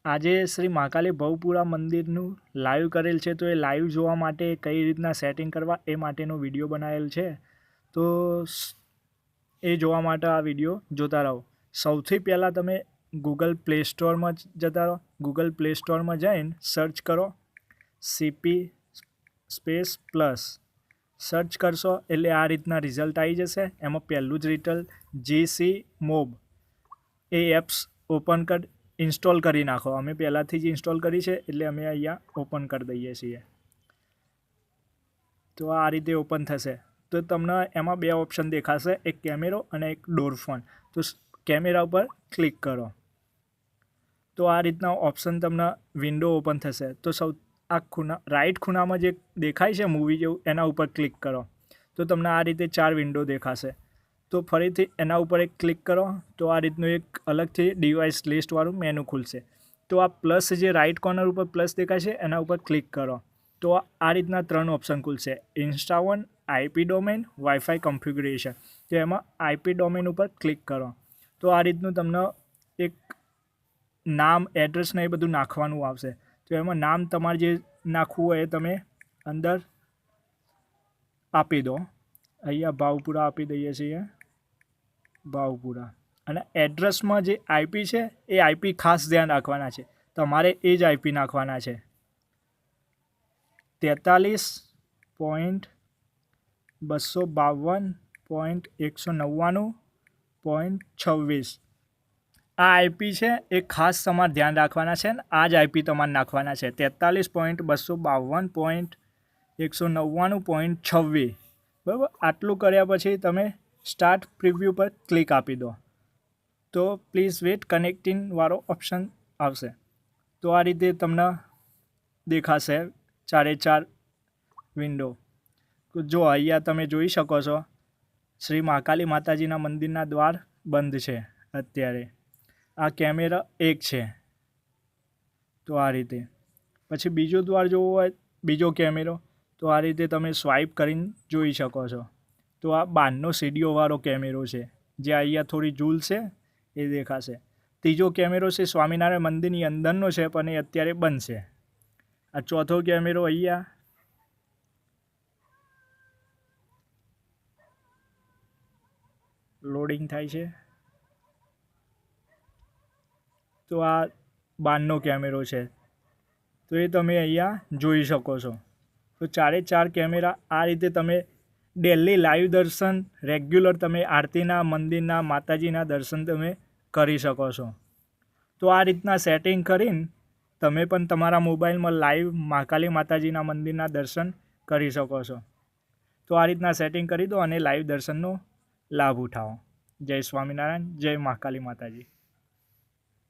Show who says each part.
Speaker 1: આજે શ્રી મહાકાલી ભવપુરા મંદિરનું લાઈવ કરેલ છે, તો એ લાઈવ જોવા માટે કઈ રીતના સેટિંગ કરવા એ માટેનો વિડીયો બનાવેલ છે. તો એ જોવા માટે આ વિડીયો જોતા રહો. સૌથી પહેલાં તમે ગૂગલ પ્લે સ્ટોરમાં જતા રહો. ગૂગલ પ્લે સ્ટોરમાં જઈને સર્ચ કરો CP +. સર્ચ કરશો એટલે આ રીતના રિઝલ્ટ આવી જશે. એમાં પહેલું જ રિઝલ્ટ GC મોબ એ એપ્સ ઓપન ઇન્સ્ટોલ કરી નાખો. અમે પહેલાંથી જ ઇન્સ્ટોલ કરી છે એટલે અમે અહીંયા ઓપન કરી દઈએ છીએ. તો આ રીતે ઓપન થશે. તો તમને એમાં બે ઓપ્શન દેખાશે, એક કેમેરો અને એક ડોર ફોન. તો કેમેરા ઉપર ક્લિક કરો તો આ રીતના ઓપ્શન તમને વિન્ડો ઓપન થશે. તો આ રાઈટ ખૂણામાં જે દેખાય છે મૂવી જેવું, એના ઉપર ક્લિક કરો તો તમને આ રીતે 4 વિન્ડો દેખાશે. તો ફરીથી એના ઉપર એક ક્લિક કરો તો આ રીતનું એક અલગથી ડિવાઇસ લિસ્ટવાળું મેનુ ખુલશે. તો આ પ્લસ જે રાઈટ કોર્નર ઉપર પ્લસ દેખાય છે એના ઉપર ક્લિક કરો તો આ રીતના 3 ઓપ્શન ખુલશે: ઇન્સ્ટા1, IP ડોમેન, વાઈફાઈ કન્ફિગ્યુરેશન. તો એમાં IP ડોમેન ઉપર ક્લિક કરો તો આ રીતનું તમને એક નામ, એડ્રેસ ને એ બધું નાખવાનું આવશે. તો એમાં નામ તમારે જે નાખવું હોય એ તમે અંદર આપી દો. અહીંયા ભાવપુરા આપી દઈએ છીએ, ભાવપુરા. અને એડ્રેસમાં જે IP છે એ IP ખાસ ધ્યાન રાખવાના છે, તમારે એ જ IP નાખવાના છે. 43.252.199.26 આ IP છે એ ખાસ તમારે ધ્યાન રાખવાના છે. ને આ જ IP તમારે નાખવાના છે, 43.252.199.26. બરાબર. આટલું કર્યા પછી તમે સ્ટાર્ટ પ્રિવ્યૂ પર ક્લિક આપી દો તો પ્લીઝ વેટ કનેક્ટિંગ વાળો ઓપ્શન આવશે. તો આ રીતે તમને દેખાશે 4 વિન્ડો. તો જો અહીંયા તમે જોઈ શકો છો શ્રી મહાકાલી માતાજીના મંદિરના દ્વાર બંધ છે અત્યારે. આ કેમેરા એક છે. તો આ રીતે પછી બીજો દ્વાર જોવો હોય, બીજો કેમેરો, તો આ રીતે તમે સ્વાઇપ કરીને જોઈ શકો છો. તો આ બહારનો સીડીઓવાળો કેમેરો છે, જે અહીંયા થોડી ઝૂલ છે એ દેખાશે. ત્રીજો કેમેરો છે સ્વામિનારાયણ મંદિરની અંદરનો છે પણ એ અત્યારે બંધ છે. આ ચોથો કેમેરો અહીંયા લોડિંગ થાય છે. તો આ બહારનો કેમેરો છે, તો એ તમે અહીંયા જોઈ શકો છો. તો 4 કેમેરા આ રીતે તમે ડેલી લાઈવ દર્શન, રેગ્યુલર તમે આરતીના, મંદિરના, માતાજીના દર્શન તમે કરી શકો છો. તો આ રીતના સેટિંગ કરીને તમે પણ તમારા મોબાઈલમાં લાઈવ મહાકાલી માતાજીના મંદિરના દર્શન કરી શકો છો. તો આ રીતના સેટિંગ કરી દો અને લાઈવ દર્શનનો લાભ ઉઠાવો. જય સ્વામિનારાયણ, જય મહાકાલી માતાજી.